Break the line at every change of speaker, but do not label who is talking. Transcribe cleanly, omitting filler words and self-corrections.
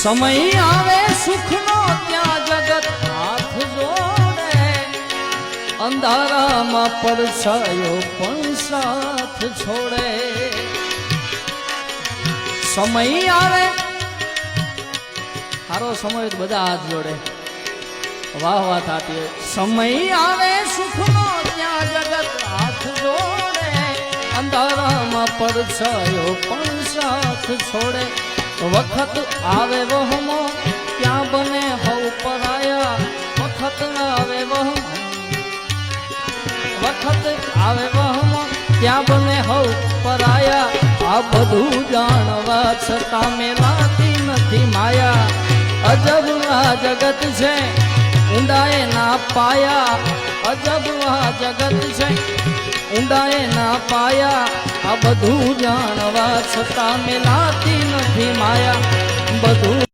સમય આવે સુખનો ત્યાં જગત હાથ જોડે, અંધારામાં પડછાયો પણ સાથ છોડે. સમય આવે સારો સમય તો બધા હાથ જોડે, વાહ વાહ થતી હોય. સમય આવે સુખનો ત્યાં જગત હાથ જોડે, અંધારામાં પડછાયો પણ સાથ છોડે. વખત આવે વહમો ત્યાં બને હવ પરાયા, વખત આવે વહમો, વખત આવે વહમો ત્યાં બને હવ પરાયા. આ બધું જાણવા છતાં મેલાતી નથી માયા. અજબ આ જગત છે ઊંડાએ ના પાયા, અજબ આ જગત છે ઊંડાએ ના પાયા. આ બધું જાણવા છતાં મેલાતી નથી માયા. બધું